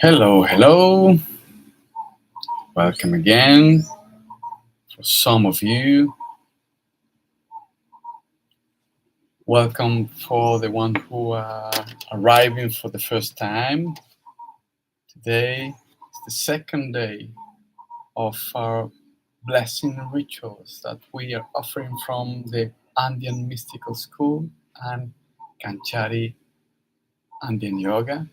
Hello, hello. Welcome again. For some of you, welcome for the one who are arriving for the first time. Today is the second day of our blessing rituals that we are offering from the Andean Mystical School and Kanchary Yoga.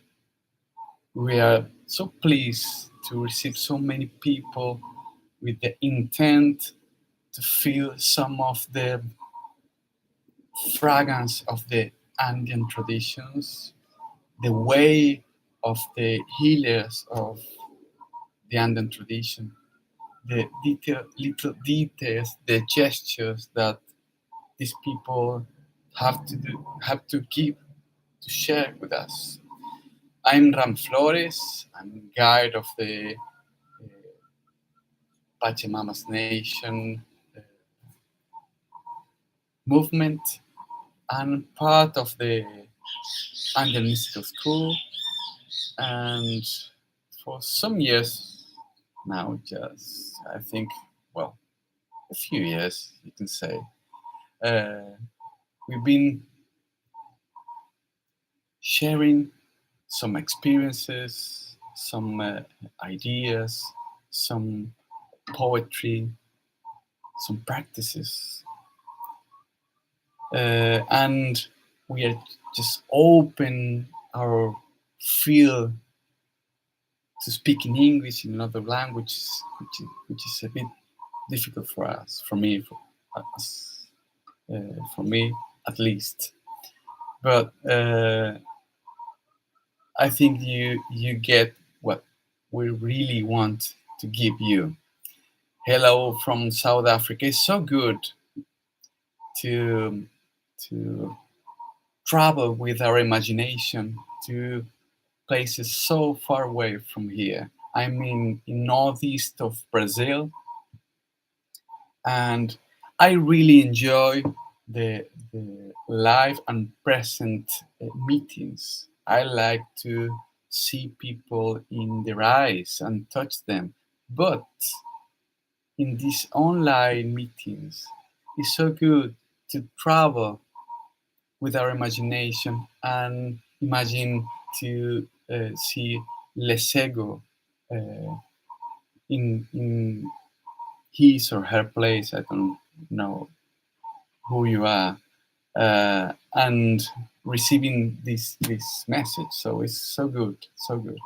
We are so pleased to receive so many people with the intent to feel some of the fragrance of the Andean traditions, the way of the healers of the Andean tradition, the little details, the gestures that these people have to give, to share with us. I'm Ram Flores. I'm guide of the Pachamamas Nation movement and part of the Andean Mystical School. And for some years now, just I think, well, a few years, you can say, uh, we've been sharing some experiences, some ideas, some poetry, some practices, and we are just open our field to speak in English in another language, which is a bit difficult for us, for me, us, for me at least. But I think you get what we really want to give you. Hello from South Africa. It's so good to to travel with our imagination to places so far away from here. I'm in northeast of Brazil, and I really enjoy the live and present meetings. I like to see people in their eyes and touch them. But in these online meetings, it's so good to travel with our imagination and imagine to see Lesego uh, in his or her place. I don't know who you are, and receiving this message. So it's so good, so good.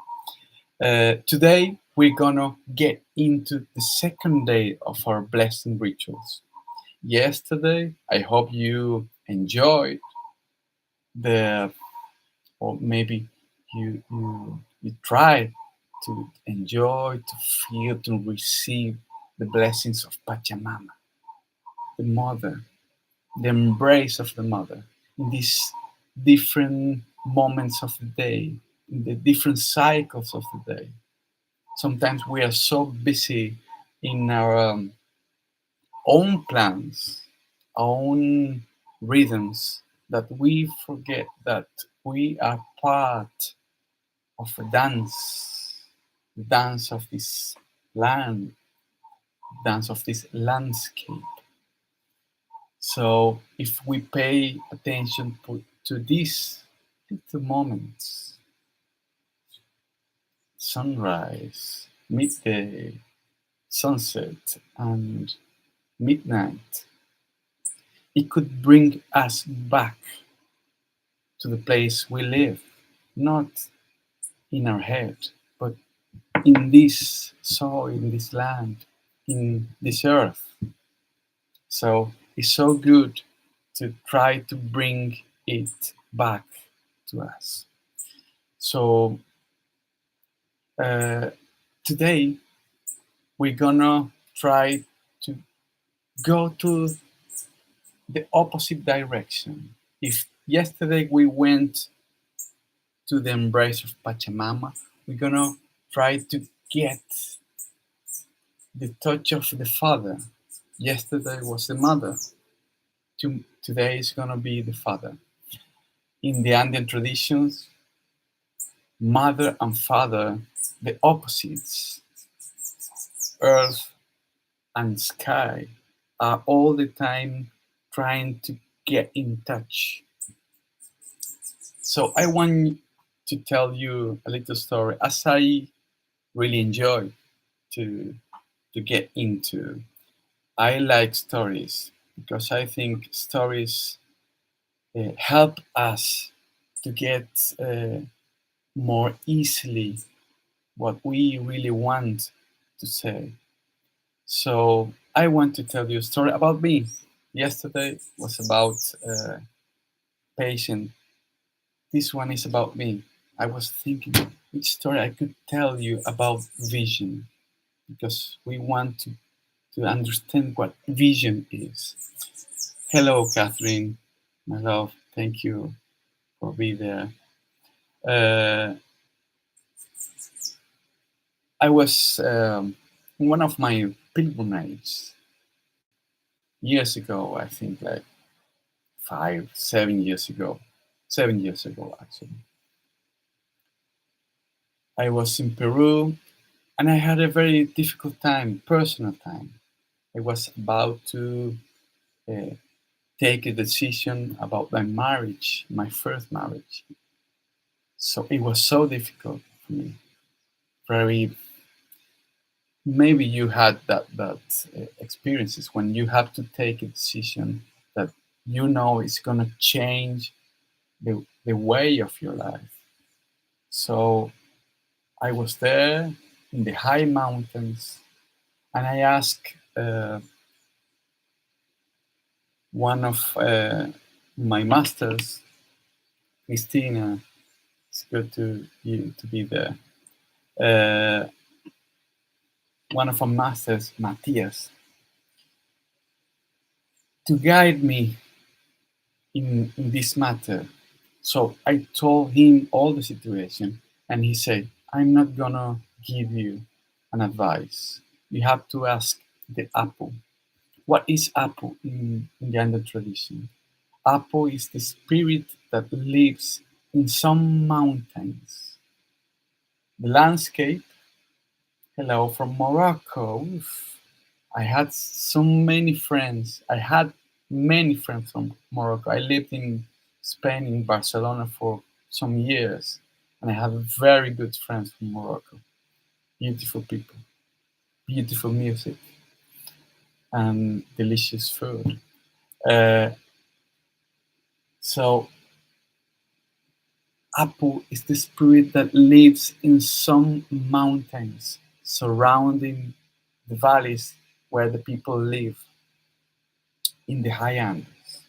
Today we're gonna get into the second day of our blessing rituals. Yesterday, I hope you enjoyed the, or maybe you try to enjoy, to feel, to receive the blessings of Pachamama, the mother, the embrace of the mother in these different moments of the day, in the different cycles of the day. Sometimes we are so busy in our own plans, our own rhythms, that we forget that we are part of a dance, the dance of this land, dance of this landscape. So if we pay attention to these little moments, sunrise, midday, sunset, and midnight, it could bring us back to the place we live, not in our head, but in this soil, in this land, in this earth. So it's so good to try to bring it back to us. So uh, today we're gonna try to go to the opposite direction. If yesterday we went to the embrace of Pachamama, we're gonna try to get the touch of the father. Yesterday was the mother. Today is gonna be the father. In the Andean traditions, Mother and father, the opposites, earth and sky, are all the time trying to get in touch. So I want to tell you a little story as I really enjoy to get into. I like stories because I think stories help us to get more easily what we really want to say. So I want to tell you a story about me. Yesterday was about patient. This one is about me. I was thinking which story I could tell you about vision because we want to understand what vision is. Hello, Catherine, my love. Thank you for being there. Uh, I was in one of my pilgrimages years ago, I think like 7 years ago. 7 years ago, actually. I was in Peru and I had a very difficult time, personal time. I was about to uh, take a decision about my marriage, my first marriage. So it was so difficult for me. Very, maybe you had that experiences when you have to take a decision that you know is gonna change the way of your life. So I was there in the high mountains, and I asked one of my masters, Christina. It's good to you to be there. Uh, One of our masters, Matthias, to guide me in this matter. So I told him all the situation, and he said, "I'm not gonna give you an advice. You have to ask the apple." What is Apo in the Indian tradition? Apo is the spirit that lives in some mountains. The landscape, hello from Morocco. Oof. I had so many friends. I had many friends from Morocco. I lived in Spain, in Barcelona for some years, and I have very good friends from Morocco. Beautiful people, beautiful music, and delicious food. Uh, so Apu is the spirit that lives in some mountains surrounding the valleys where the people live in the high Andes.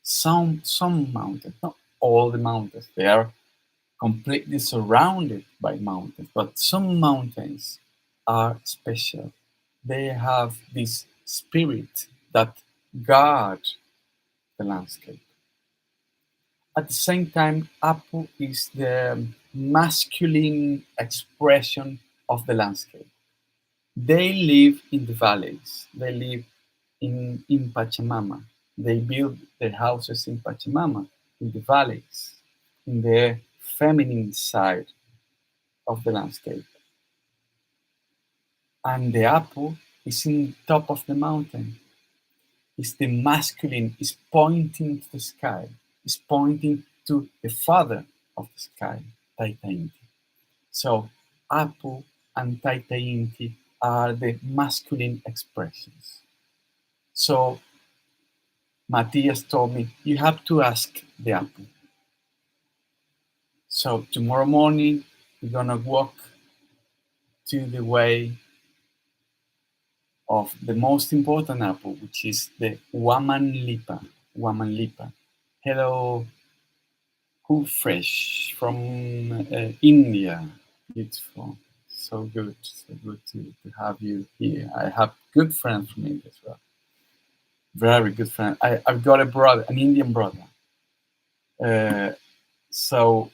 Some mountains, not all the mountains, they are completely surrounded by mountains, but some mountains are special. They have this spirit that guard the landscape. At the same time, Apu is the masculine expression of the landscape. They live in the valleys. They live in Pachamama. They build their houses in Pachamama, in the valleys, in the feminine side of the landscape. And the Apu is in top of the mountain. It's the masculine, is pointing to the sky, is pointing to the father of the sky, Taita Inti. So Apu and Taita Inti are the masculine expressions. So Matthias told me, you have to ask the Apu. So tomorrow morning, we're gonna walk to the way of the most important Apu, which is the Waman Lipa. Waman Lipa. Hello, Who Fresh from India. Beautiful. So good to have you here. I have good friends from India as well. Very good friend. I've got a brother, an Indian brother. Uh, so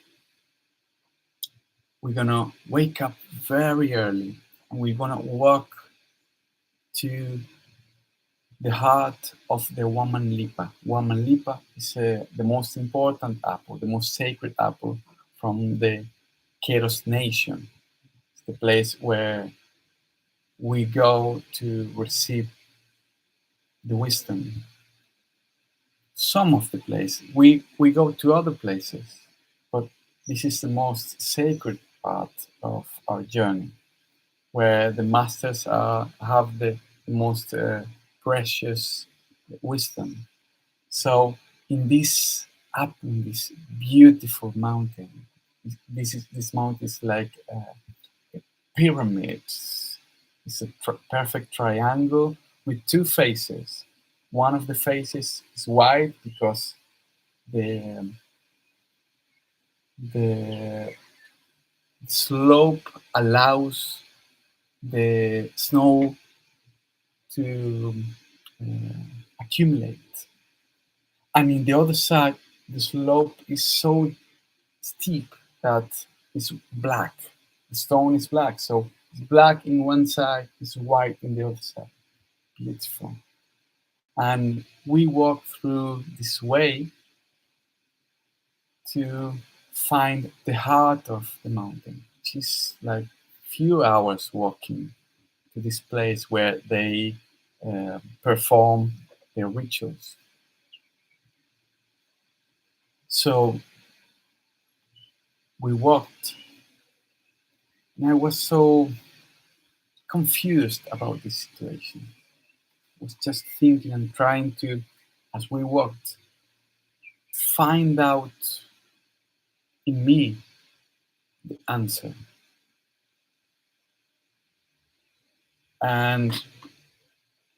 we're gonna wake up very early and we're gonna walk to the heart of the Waman Lipa. Waman Lipa is the most important apple, the most sacred apple from the Keros Nation. It's the place where we go to receive the wisdom. Some of the places we go to other places, but this is the most sacred part of our journey, where the masters have the most precious wisdom. So in this up in this beautiful mountain, this mountain is like pyramids. It's a perfect triangle with two faces. One of the faces is white because the the slope allows the snow to accumulate. And in the other side, the slope is so steep that it's black. The stone is black. So it's black in one side, it's white in the other side. Beautiful. And we walk through this way to find the heart of the mountain, which is like few hours walking to this place where they perform their rituals. So we walked, and I was so confused about this situation. I was just thinking and trying to, as we walked, find out in me the answer. And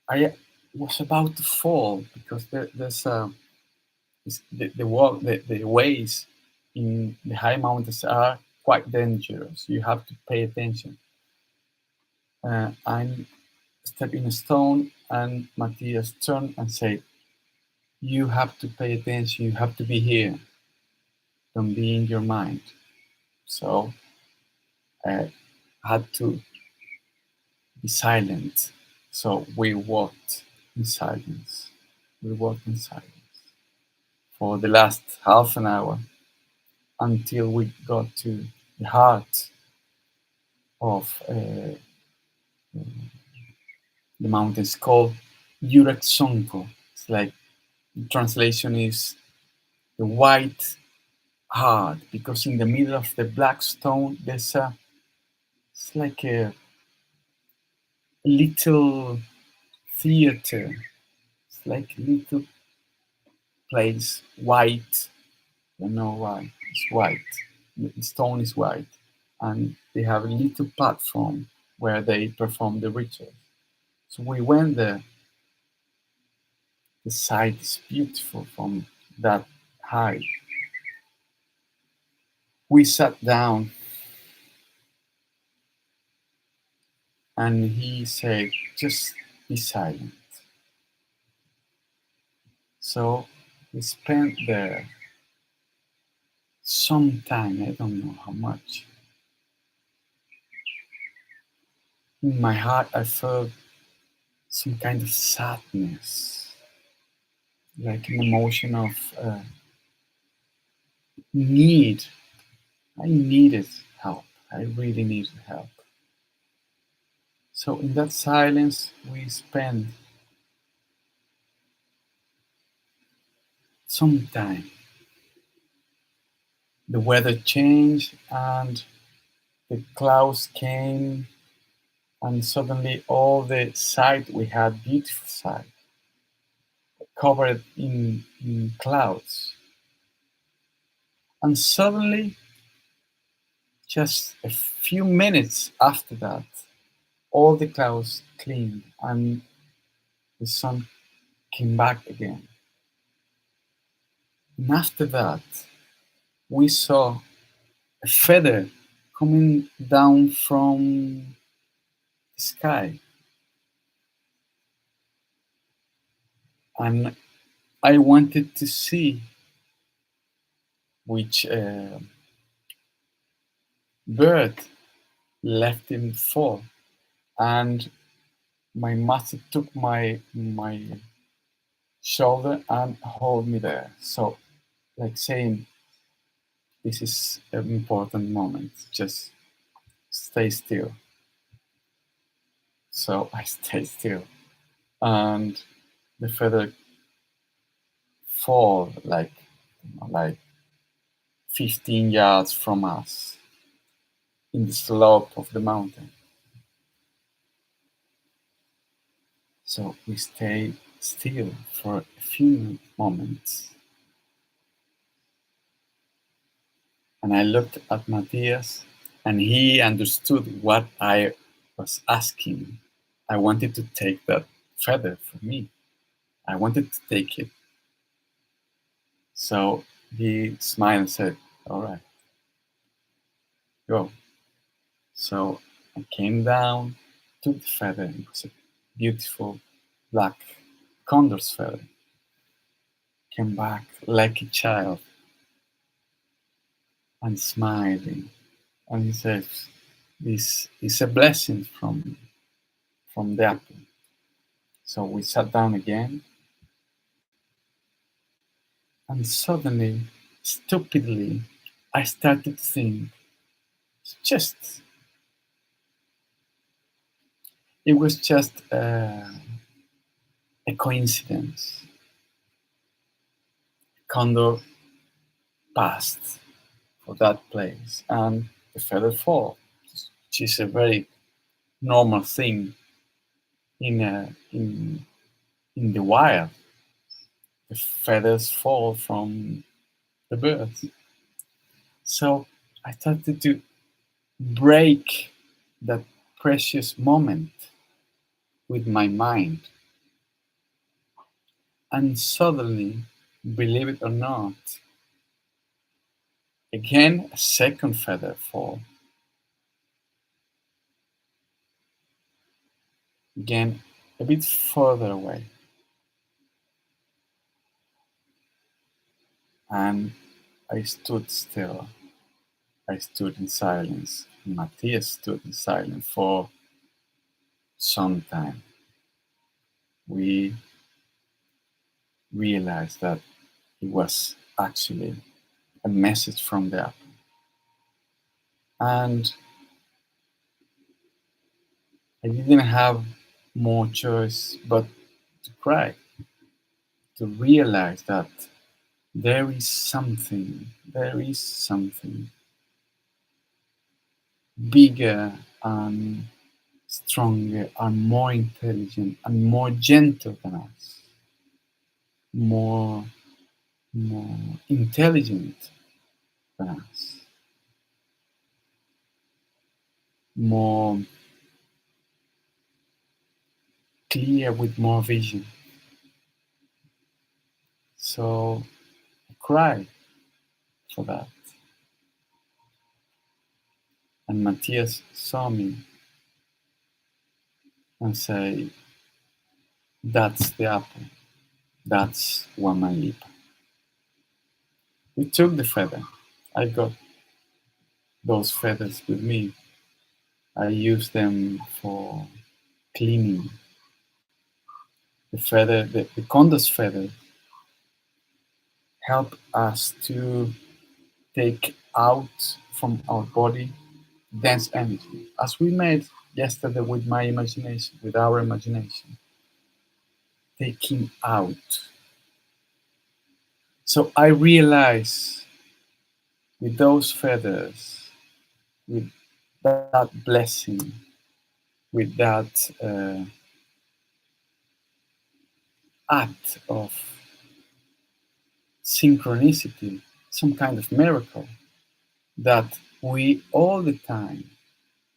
I was about to fall because there's the walk, the ways in the high mountains are quite dangerous. You have to pay attention. I stepped in a stone, and Matthias turned and said, "You have to pay attention. You have to be here. Don't be in your mind." So I had to be silent. So we walked in silence. We walked in silence for the last half an hour until we got to the heart of the mountains called Yureksonko. It's like the translation is the white heart, because in the middle of the black stone there's it's like a little theater. It's like a little place, white. I don't know why. It's white. The stone is white, and they have a little platform where they perform the ritual. So we went there. The sight is beautiful from that height. We sat down, and he said, "Just be silent." So we spent there some time, I don't know how much. In my heart, I felt some kind of sadness, like an emotion of need. I needed help. I really needed help. So in that silence, we spent some time. The weather changed, and the clouds came, and suddenly all the sight we had, beautiful sight, covered in clouds. And suddenly, just a few minutes after that, all the clouds cleared and the sun came back again. And after that, we saw a feather coming down from the sky. And I wanted to see which bird left him fall. And my master took my shoulder and hold me there. So, like saying, this is an important moment. Just stay still. So I stay still, and the feather fall like 15 yards from us in the slope of the mountain. So we stay still for a few moments. And I looked at Matthias, and he understood what I was asking. I wanted to take that feather for me. I wanted to take it. So he smiled and said, "All right, go." So I came down, took the feather. It was a beautiful black condor's feather. Came back like a child and smiling. And he says, "This is a blessing from the apple." So we sat down again, and suddenly, stupidly, I started to think, it's just, it was just a coincidence. Condor passed for that place, and the feather fall, which is a very normal thing in in the wild. The feathers fall from the birds. So I started to break that precious moment with my mind. And suddenly, believe it or not, again a second feather fall. Again, a bit further away. And I stood still. I stood in silence. Matthias stood in silence for some time. We realized that it was actually a message from the apple. And I didn't have more choice but to cry, to realize that there is something bigger and stronger and more intelligent and more gentle than us, more, more intelligent than us, more clear with more vision. So I cried for that. And Matthias saw me and said, "That's the apple. That's woman lipa." We took the feather. I got those feathers with me. I use them for cleaning. The feather, the condor's feather, help us to take out from our body dense energy, as we made yesterday with my imagination, with our imagination, taking out. So I realize with those feathers, with that blessing, with that act of synchronicity, some kind of miracle, that we all the time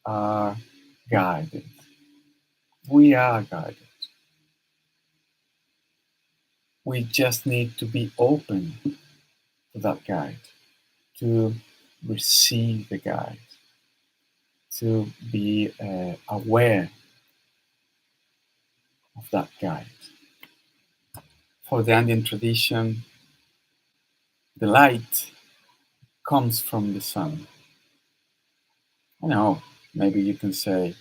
are guided. We are guided. We just need to be open to that guide, to receive the guide, to be aware of that guide. For the Andean tradition, the light comes from the sun. I know, maybe you can say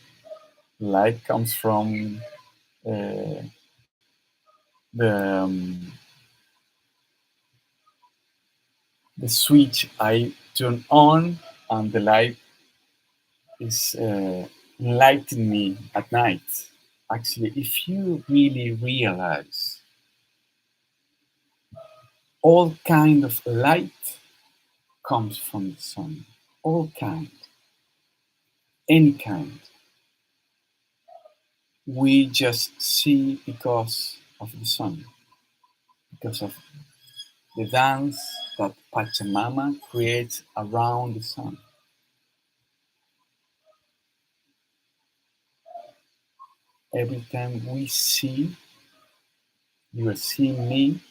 light comes from uh, the the switch I turn on and the light is enlightening me at night. Actually, if you really realize all kind of light comes from the sun, all kind, any kind, we just see because of the sun, because of the dance that Pachamama creates around the sun. Every time we see, you are seeing me,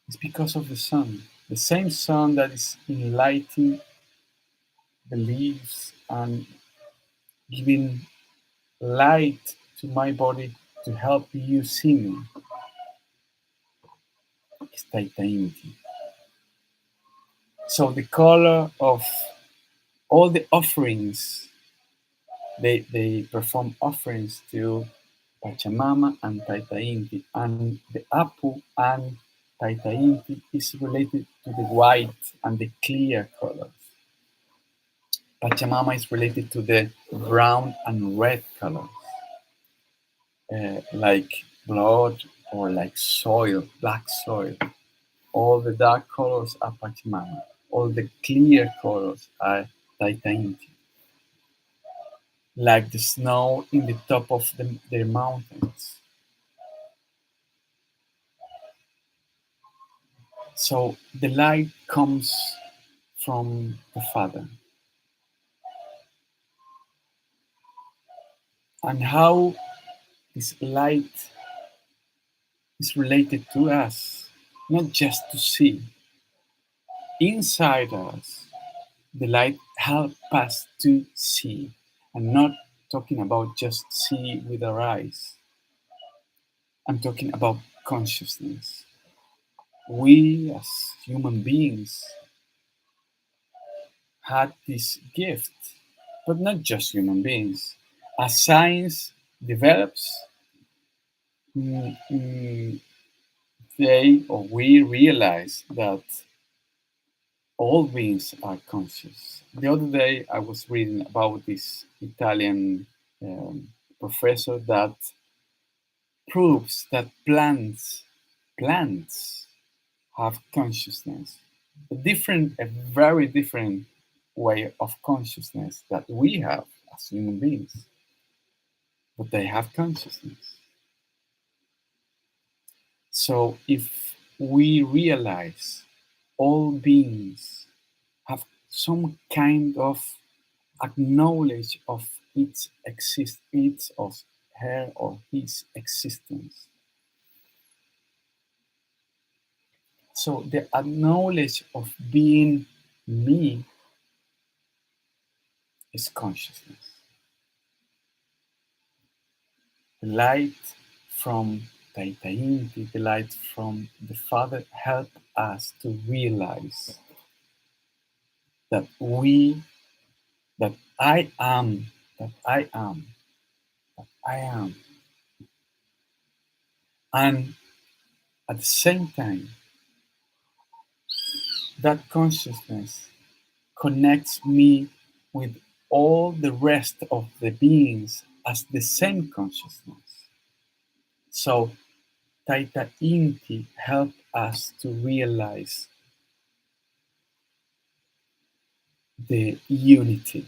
it's because of the sun. The same sun that is enlightening the leaves and giving light to my body to help you see me is Taitainti. So the color of all the offerings, they perform offerings to Pachamama and Taitainti, and the Apu and Taitainti is related to the white and the clear colors. Pachamama is related to the brown and red colors, like blood or like soil, black soil. All the dark colors are Pachamama. All the clear colors are Taitainti, like the snow in the top of their mountains. So the light comes from the Father. And how this light is related to us, not just to see. Inside us, the light helps us to see. I'm not talking about just see with our eyes. I'm talking about consciousness. We as human beings had this gift, but not just human beings. As science develops, mm, mm, we realize that all beings are conscious. The other day, I was reading about this Italian professor that proves that plants have consciousness, a very different way of consciousness that we have as human beings, but they have consciousness. So if we realize all beings have some kind of acknowledge of its of her or his existence. So the acknowledge of being me is consciousness. The light from Taitainti, the light from the Father, help us to realize that that I am, that I am, that I am. And at the same time, that consciousness connects me with all the rest of the beings as the same consciousness. So Taita Inti help us to realize the unity.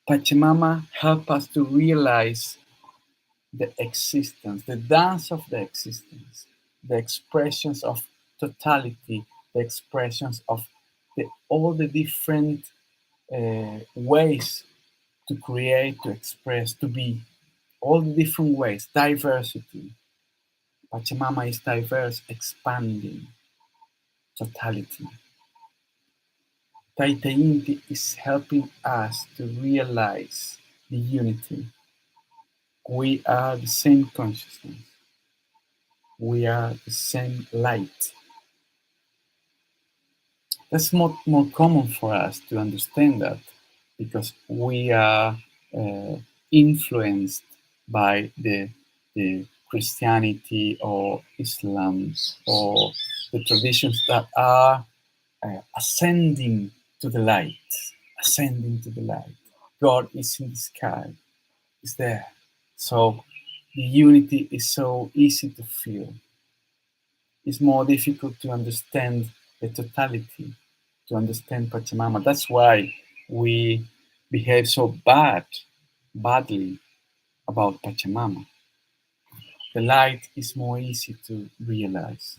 Pachamama help us to realize the existence, the dance of the existence, the expressions of totality, the expressions of all the different ways to create, to express, to be, all the different ways, diversity. Pachamama is diverse, expanding, totality. Taita Inti is helping us to realize the unity. We are the same consciousness. We are the same light. That's more common for us to understand that because we are influenced by the Christianity or Islam or the traditions that are ascending to the light, ascending to the light. God is in the sky, is there. So the unity is so easy to feel. It's more difficult to understand the totality, to understand Pachamama. That's why we behave so badly about Pachamama. The light is more easy to realize.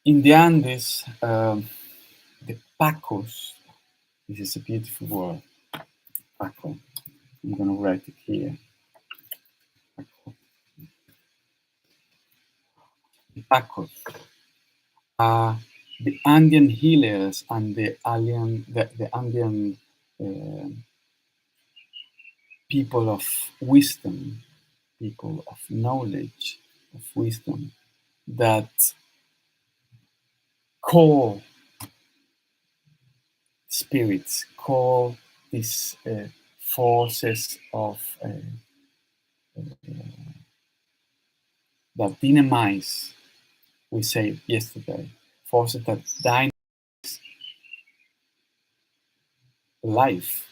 In the Andes, the Pacos, this is a beautiful word, Paco. I'm going to write it here. Paco. The Pacos are the Andean healers and the Andean uh, people of wisdom, people of knowledge, of wisdom, that call spirits, call these forces of that dynamize, we said yesterday, forces that dynamize life.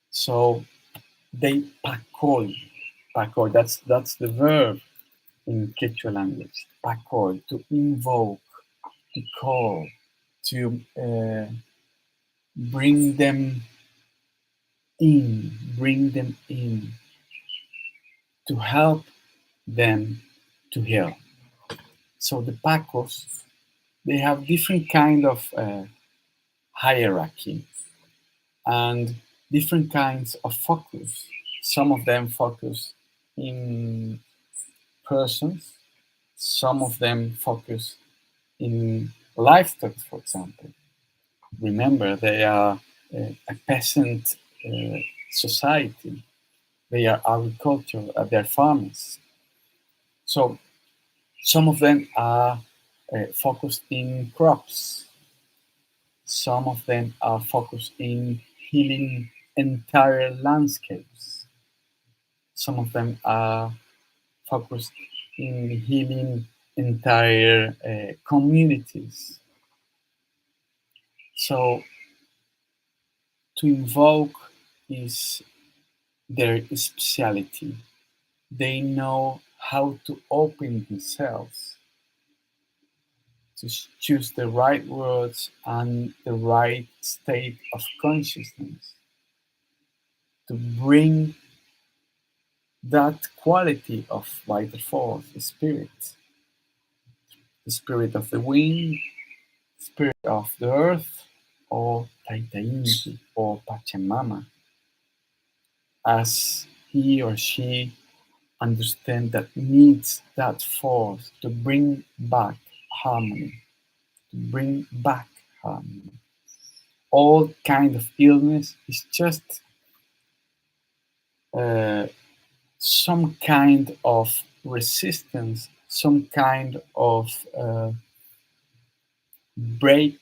So they pakoi, that's the verb in Quechua language, pakoi, to invoke, to call, to bring them bring them in, to help them to heal. So the Pacos, they have different kind of hierarchy and different kinds of focus. Some of them focus in persons, some of them focus in livestock, for example. Remember, they are a peasant society. They are agriculture, they're farmers. So some of them are focused in crops. Some of them are focused in healing entire landscapes. Some of them are focused in healing entire communities. So to invoke is their speciality. They know how to open themselves, to choose the right words and the right state of consciousness, to bring that quality of vital force, the spirit of the wind, spirit of the earth, or Taita Inti, or Pachamama, as he or she understand that needs that force to bring back harmony, to bring back harmony. All kind of illness is just uh, some kind of resistance, some kind of break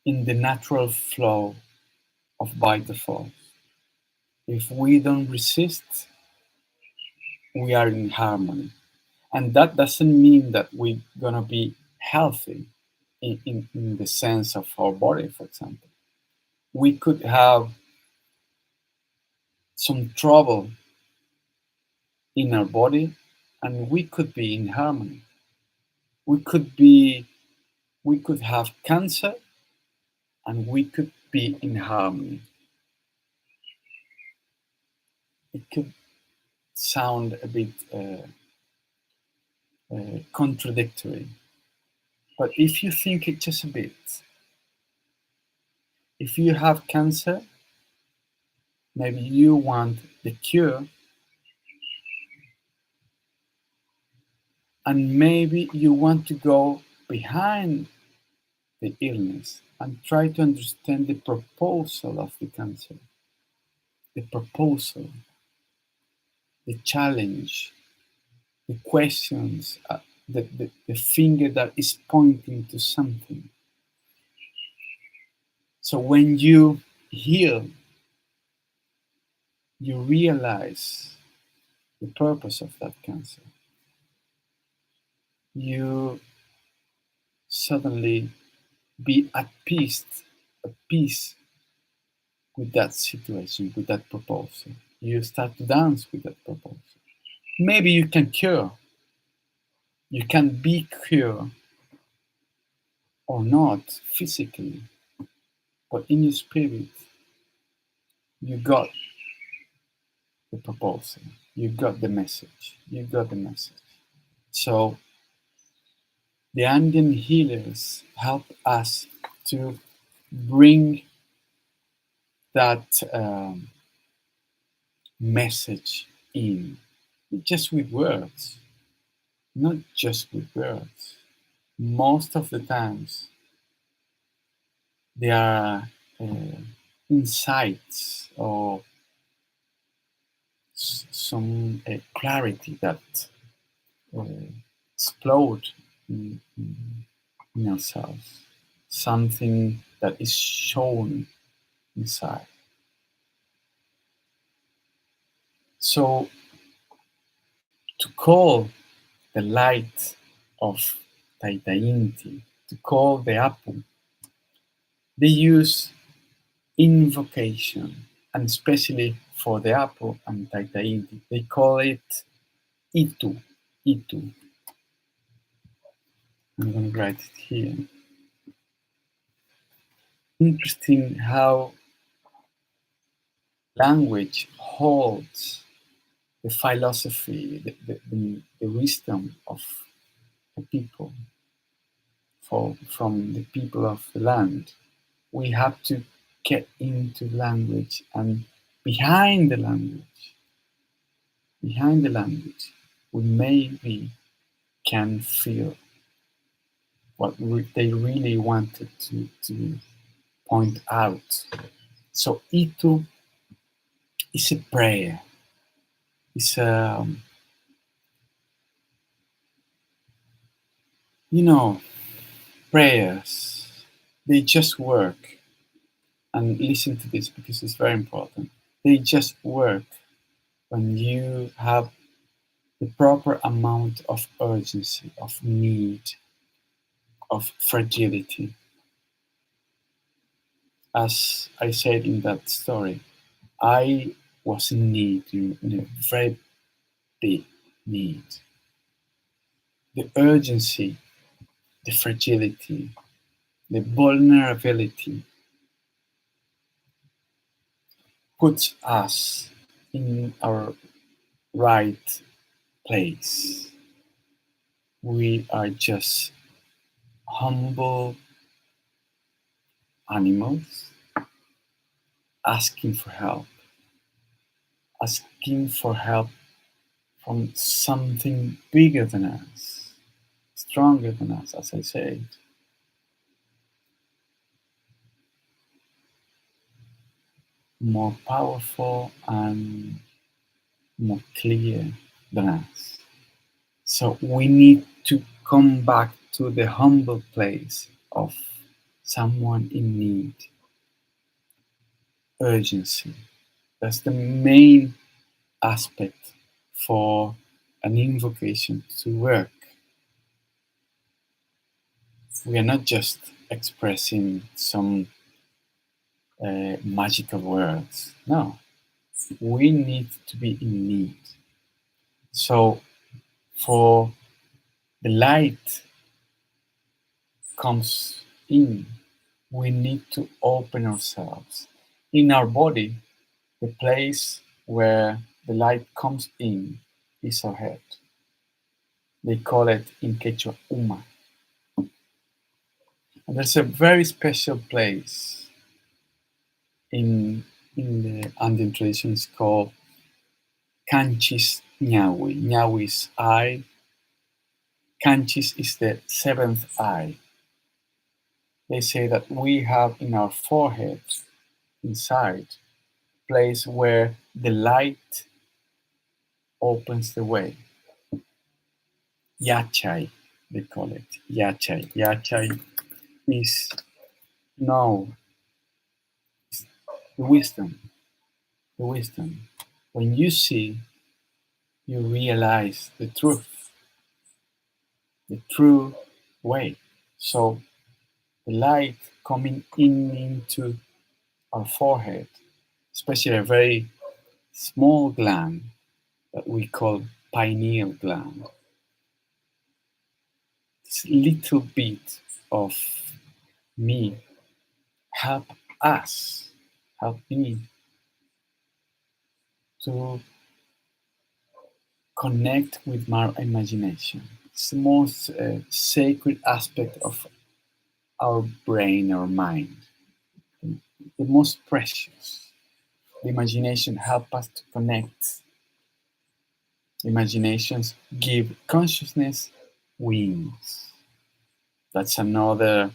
in the natural flow of vital force. If we don't resist, we are in harmony. And that doesn't mean that we're gonna be healthy in the sense of our body, for example. We could have some trouble in our body and we could be in harmony. We could be we could have cancer and we could be in harmony. It could sound a bit contradictory, but if you think it just a bit, if you have cancer, maybe you want the cure, and maybe you want to go behind the illness and try to understand the proposal of the cancer, the proposal, the challenge, the questions, the finger that is pointing to something. So when you heal, you realize the purpose of that cancer. you suddenly be at peace with that situation, with that proposal. You start to dance with that proposal. Maybe you can be cure or not physically, but in your spirit, you got the proposal, you got the message, you got the message. So the Andean healers help us to bring that message in, just with words, not just with words. Most of the times, there are insights or some clarity that uh, explode in ourselves, something that is shown inside. So, to call the light of Taita Inti, to call the Apu, they use invocation, and especially for the Apu and Taita Inti, they call it Itu. Itu. I'm going to write it here. Interesting how language holds the philosophy, the wisdom of the people, from the people of the land. We have to get into language, and behind the language, we maybe can feel what they really wanted to point out. So Itu is a prayer. It's a, you know, prayers. They just work. And listen to this because it's very important. They just work when you have the proper amount of urgency, of need, of fragility. As I said in that story, I was in need, in a very big need. The urgency, the fragility, the vulnerability puts us in our right place. We are just humble animals asking for help, asking for help from something bigger than us, stronger than us, as I said, more powerful and more clear than us. So we need to come back to the humble place of someone in need, urgency. That's the main aspect for an invocation to work. We are not just expressing some magical words. No, we need to be in need. So, for the light comes in, we need to open ourselves. In our body, the place where the light comes in is our head. They call it in Quechua Uma. And there's a very special place in the Andean traditions called Kanchis Ñawi. Ñawi is eye. Kanchis is the seventh eye. They say that we have in our forehead, inside, a place where the light opens the way. Yachai, they call it. Yachai. Yachai is no, the wisdom. The wisdom. When you see, you realize the truth. the true way. So the light coming in into our forehead, especially a very small gland that we call pineal gland. This little bit of me help us, help me to connect with my imagination. It's the most sacred aspect of our brain or mind, the most precious. The imagination help us to connect. Imaginations give consciousness wings. That's another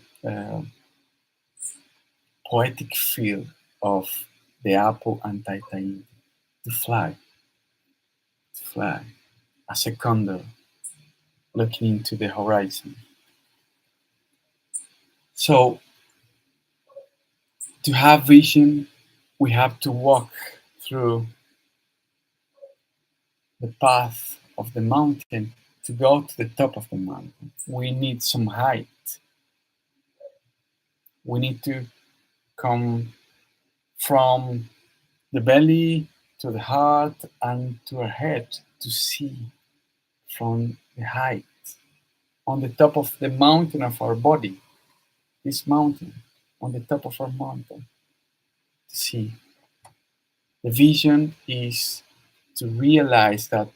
poetic feel of the apple and Tahiti. To fly, to fly, as a condor looking into the horizon. So, to have vision, we have to walk through the path of the mountain to go to the top of the mountain. We need some height. We need to come from the belly to the heart and to our head to see from the height on the top of the mountain of our body, this mountain, on the top of our mountain, to see. The vision is to realize that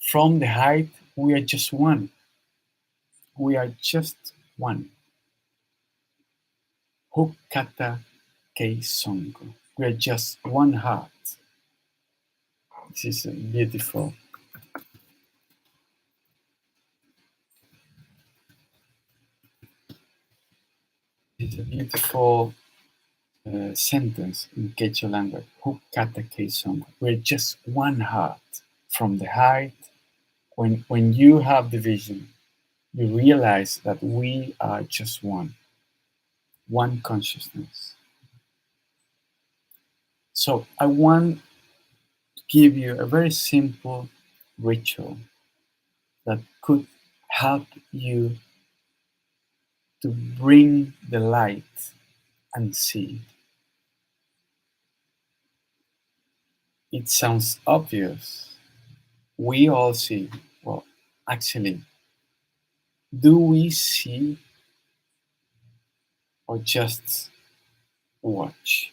from the height, we are just one. We are just one. Hukata Kei Songo. We are just one heart. This is a beautiful sentence in Quechua language. Hukata Kei Songo. We're just one heart. From the height, when you have the vision, you realize that we are just one consciousness. So I want to give you a very simple ritual that could help you to bring the light and see. It sounds obvious. We all see. Well, actually, do we see or just watch?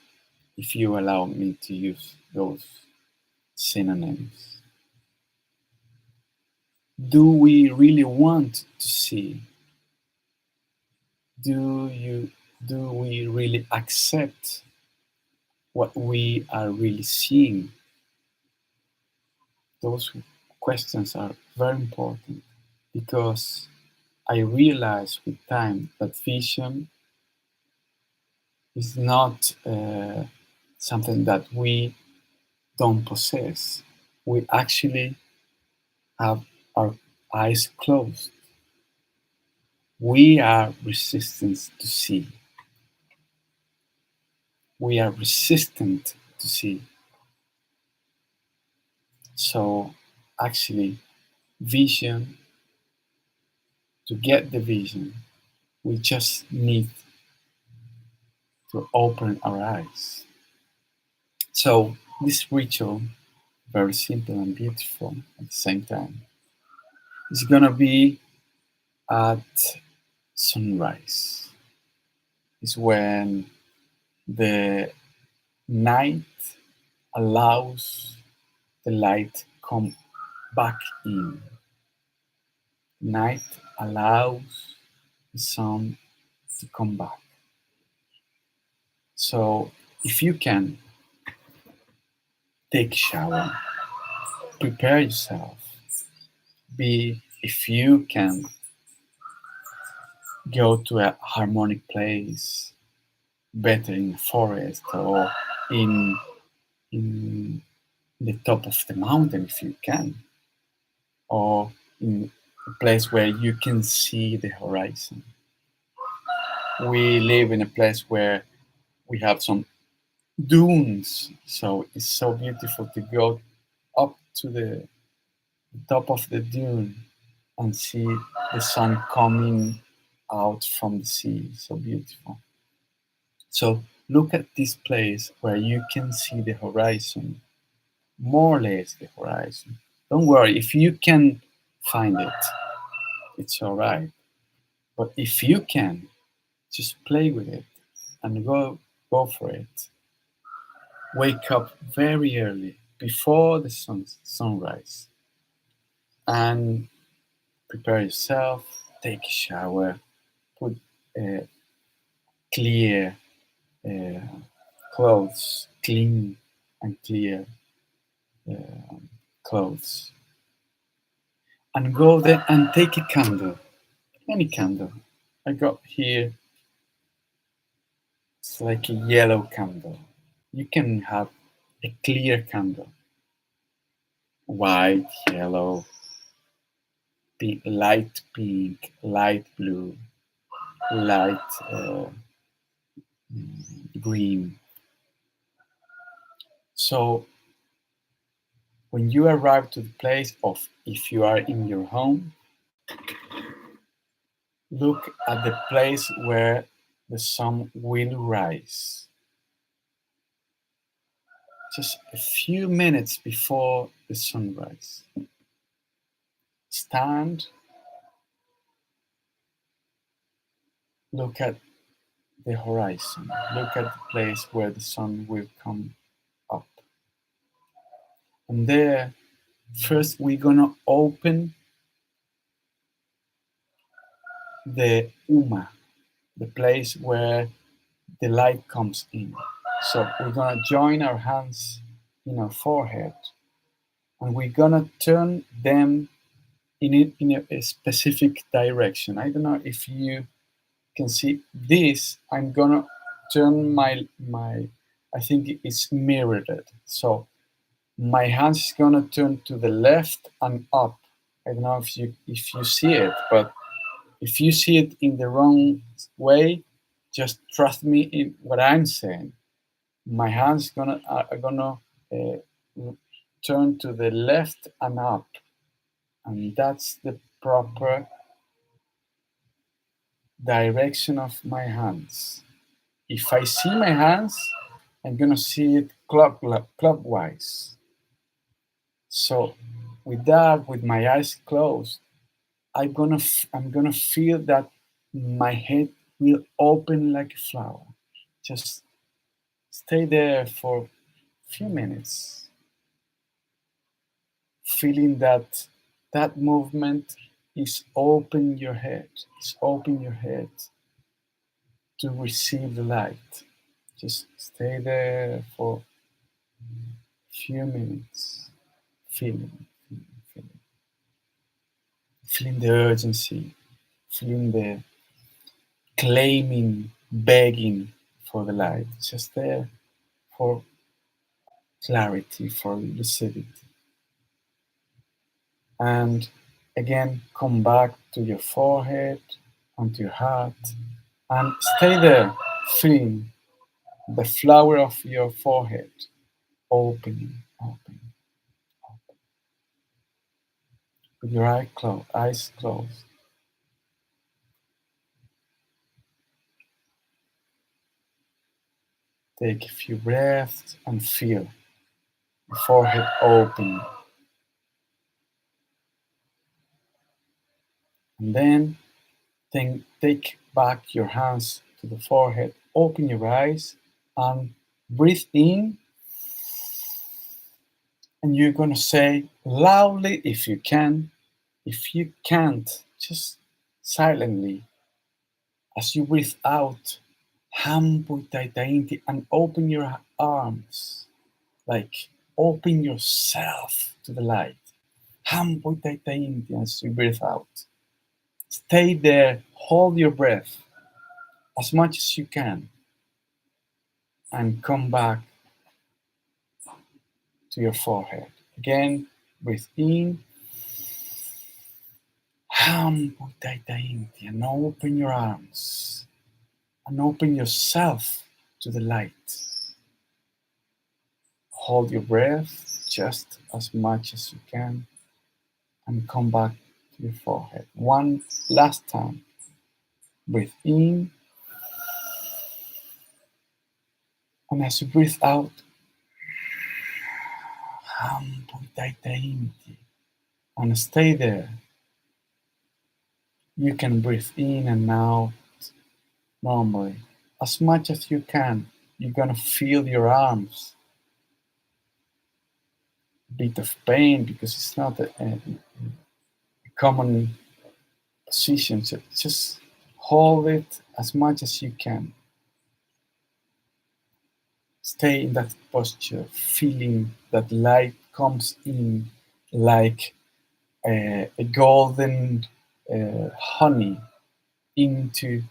If you allow me to use those synonyms. Do we really want to see? Do you do we really accept what we are really seeing? Those questions are very important because I realize with time that vision is not something that we don't possess. We actually have our eyes closed. We are resistant to see. We are resistant to see. So actually, vision, to get the vision, we just need to open our eyes. So this ritual, very simple and beautiful at the same time, is gonna be at sunrise. Is when the night allows the light come back in. Night allows the sun to come back. So if you can take a shower, prepare yourself, be if you can go to a harmonic place, better in the forest or in in the top of the mountain if you can, or in a place where you can see the horizon. We live in a place where we have some dunes, so it's so beautiful to go up to the top of the dune and see the sun coming out from the sea. So beautiful. So look at this place where you can see the horizon, more or less the horizon. Don't worry, if you can find it, it's all right. But if you can, just play with it and go for it. Wake up very early before the sunrise and prepare yourself, take a shower, put clear uh, clothes, clean and clear uh, clothes, and go there and take a candle, any candle. I got here, it's like a yellow candle. You can have a clear candle, white, yellow, light pink, light blue, light green. So when you arrive to the place of, if you are in your home, look at the place where the sun will rise. Just a few minutes before the sunrise. Stand, look at the horizon, look at the place where the sun will come up. And there, first we're gonna open the Uma, the place where the light comes in. So we're gonna join our hands in our forehead and we're gonna turn them in a specific direction. I don't know if you can see this. I'm gonna turn my I think it's mirrored. So my hands is gonna turn to the left and up. I don't know if you see it, but if you see it in the wrong way, just trust me in what I'm saying. My hands are gonna uh, turn to the left and up, and that's the proper direction of my hands. If I see my hands, I'm gonna see it clockwise. So with that, with my eyes closed, I'm gonna feel that my head will open like a flower. Just stay there for a few minutes, feeling that that movement is open your head. It's open your head to receive the light. Just stay there for a few minutes, feeling, feeling, feeling the urgency, feeling the claiming, begging for the light. Just there for clarity, for lucidity. And again, come back to your forehead and to your heart and stay there, feeling the flower of your forehead opening, opening, opening. With your eyes closed. Take a few breaths and feel the forehead open. And then take back your hands to the forehead, open your eyes, and breathe in. And you're going to say loudly if you can. If you can't, just silently, as you breathe out, Hampu Taitainti, and open your arms, like open yourself to the light. Hampu Taitainti, as you breathe out. Stay there, hold your breath as much as you can, and come back to your forehead. Again, breathe in. Hampu Taitainti, and open your arms, and open yourself to the light. Hold your breath just as much as you can and come back to your forehead. One last time. Breathe in, and as you breathe out, and stay there. You can breathe in and out normally, as much as you can. You're gonna feel your arms a bit of pain because it's not a common position. So just hold it as much as you can. Stay in that posture, feeling that light comes in like a golden honey into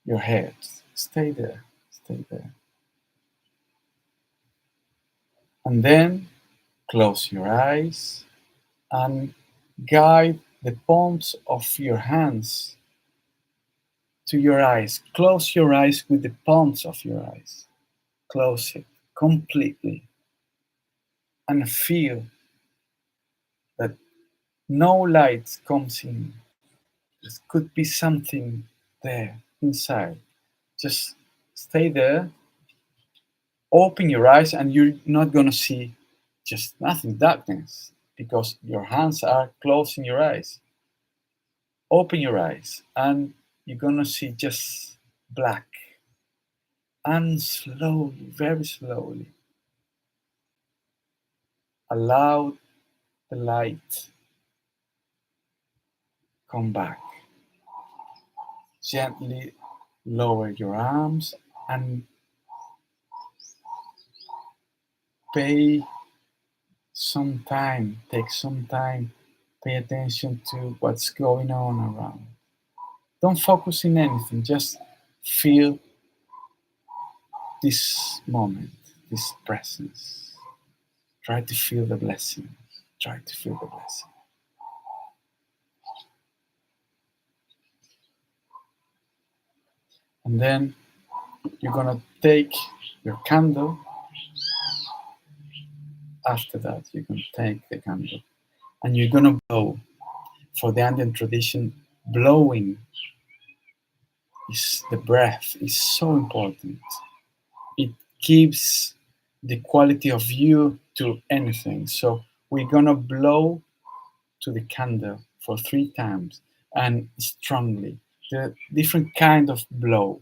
your head. Stay there, stay there. And then close your eyes and guide the palms of your hands to your eyes. Close your eyes with the palms of your eyes. Close it completely and feel that no light comes in. There could be something there inside. Just stay there, open your eyes, and you're not going to see just nothing, darkness, because your hands are closing your eyes. Open your eyes, and you're going to see just black. And slowly, very slowly, allow the light come back. Gently lower your arms and pay some time, take some time, pay attention to what's going on around. Don't focus in anything, just feel this moment, this presence. Try to feel the blessing. Try to feel the blessing. And then you're gonna take your candle. After that, you're gonna take the candle and you're gonna blow. For the Andean tradition, blowing is the breath is so important. It gives the quality of you to anything. So we're gonna blow to the candle for 3 times and strongly. The different kind of blow.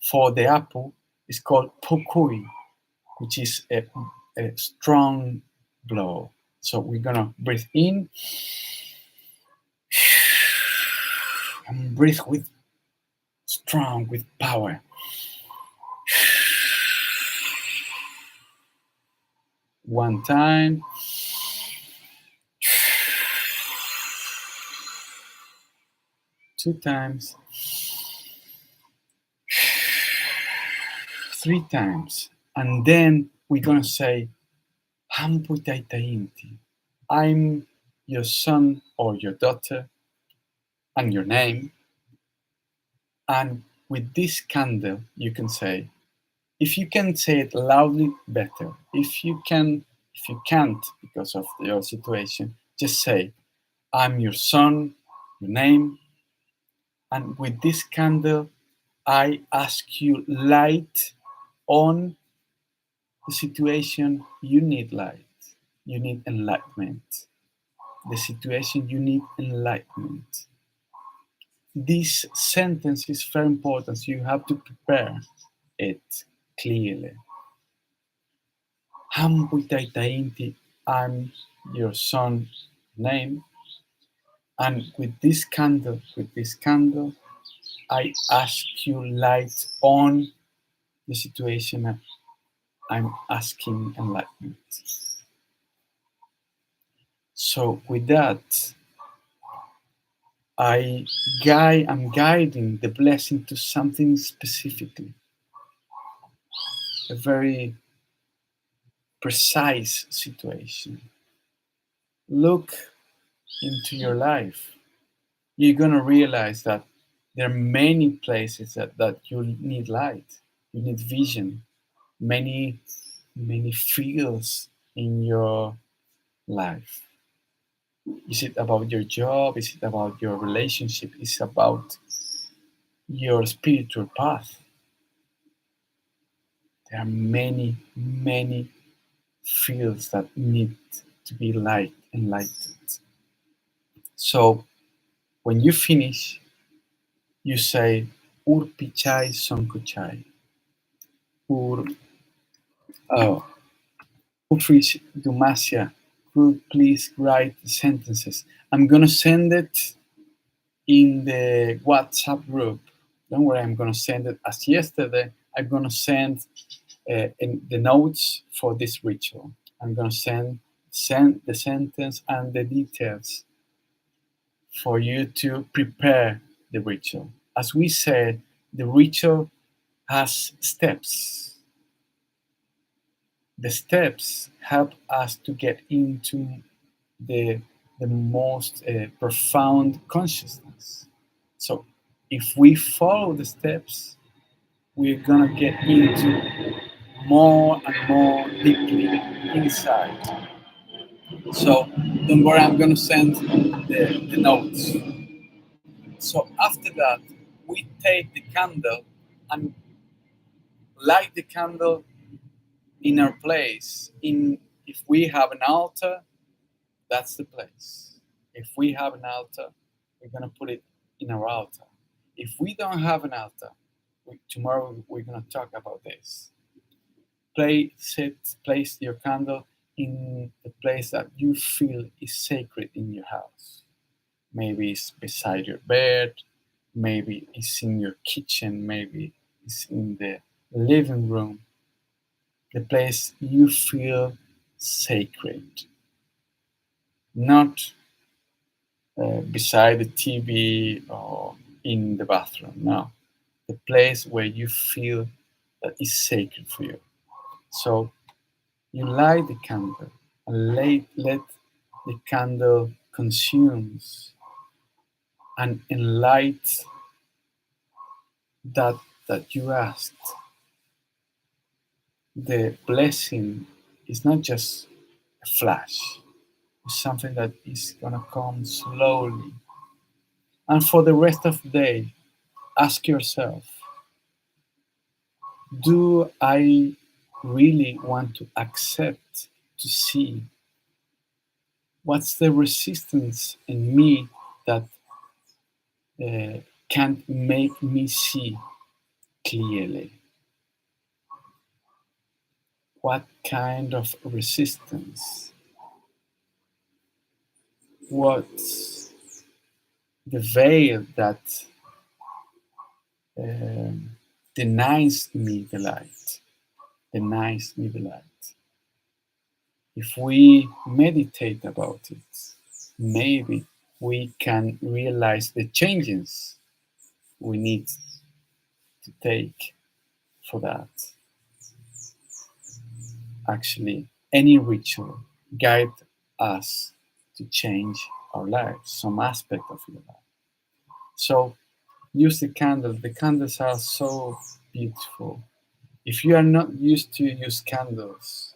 For the apple, it's called pukui, which is a strong blow. So we're gonna breathe in and breathe with strong, with power. One time. 2 times. 3 times. And then we're gonna say, Hamputaitainti. I'm your son or your daughter and your name. And with this candle, you can say, if you can say it loudly, better. If you can't because of your situation, just say, I'm your son, your name, and with this candle, I ask you light on the situation you need light. You need enlightenment. The situation you need enlightenment. This sentence is very important. So you have to prepare it clearly. Hamputaitainti, I'm your son name. And with this candle, I ask you light on the situation I'm asking enlightenment. So with that, I'm guiding the blessing to something specifically, a very precise situation. Look into your life. You're gonna realize that there are many places that you need light, you need vision, many fields in your life. Is it about your job? Is it about your relationship? Is it about your spiritual path? There are many, many fields that need to be enlightened. So when you finish, you say Urpichai Sonkuchai. Ur oh, Ulrich Dumasia, could please write the sentences. I'm gonna send it in the WhatsApp group. Don't worry, I'm gonna send it as yesterday. I'm gonna send in the notes for this ritual. I'm gonna send the sentence and the details for you to prepare the ritual. As we said, the ritual has steps. The steps help us to get into the, the most profound consciousness. So if we follow the steps, we're gonna get into more and more deeply inside. So don't worry, I'm gonna send the notes. So after that, we take the candle and light the candle in our place. In if we have an altar, that's the place. If we have an altar, we're gonna put it in our altar. If we don't have an altar, tomorrow we're gonna talk about this. Place your candle in the place that you feel is sacred in your house. Maybe it's beside your bed, maybe it's in your kitchen, maybe it's in the living room, the place you feel sacred, not beside the TV or in the bathroom. No, the place where you feel that is sacred for you. So you light the candle and let the candle consumes and enlight that that you asked. The blessing is not just a flash, it's something that is gonna come slowly. And for the rest of the day, ask yourself, do I really want to accept, to see what's the resistance in me that can't make me see clearly? What kind of resistance? What's the veil that um, denies me the light? Denies me the light. If we meditate about it, maybe we can realize the changes we need to take for that. Actually, any ritual guide us to change our lives, some aspect of your life. So use the candles. The candles are so beautiful. If you are not used to use candles,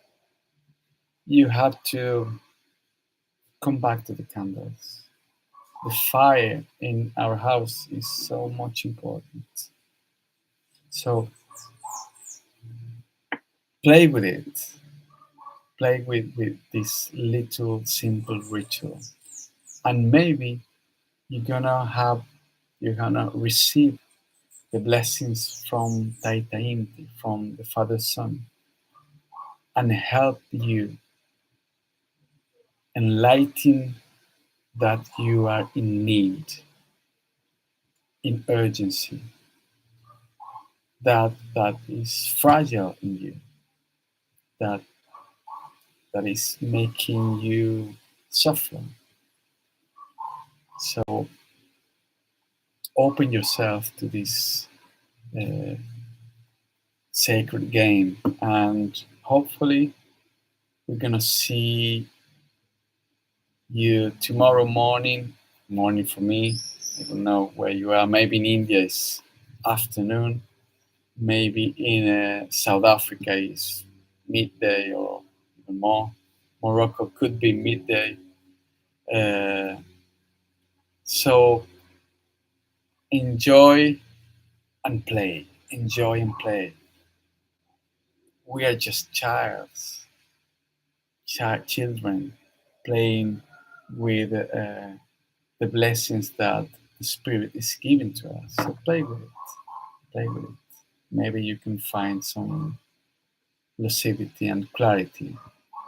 you have to come back to the candles. The fire in our house is so much important. So play with it. Play with this little simple ritual. And maybe you're gonna receive the blessings from Taita Inti, from the Father Son, and help you enlighten that you are in need, in urgency, that is fragile in you, that that is making you suffer. So open yourself to this uh, sacred game, and hopefully we're gonna see you tomorrow morning. Morning for me. I don't know where you are. Maybe in India it's afternoon. Maybe in South Africa is midday or even more. Morocco could be midday. Uh, so enjoy and play. Enjoy and play. We are just children playing with the blessings that the Spirit is giving to us. So play with it. Play with it. Maybe you can find some lucidity and clarity,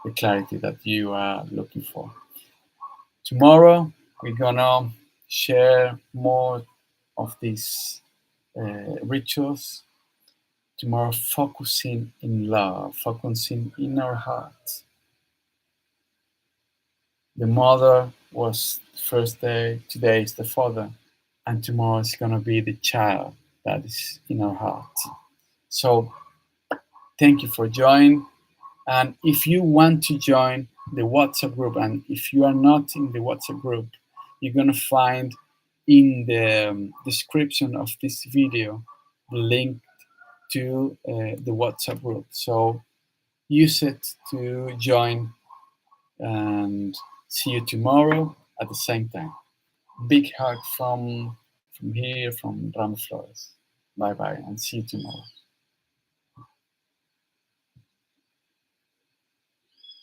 the clarity that you are looking for. Tomorrow, we're gonna share more of these rituals. Tomorrow, focusing in love, focusing in our heart. The mother was the first day, today is the father, and tomorrow is gonna be the child that is in our heart. So, thank you for joining. And if you want to join the WhatsApp group, and if you are not in the WhatsApp group, you're going to find in the description of this video the link to the WhatsApp group. So use it to join, and see you tomorrow at the same time. Big hug from here, from Ramos Flores. Bye bye, and see you tomorrow.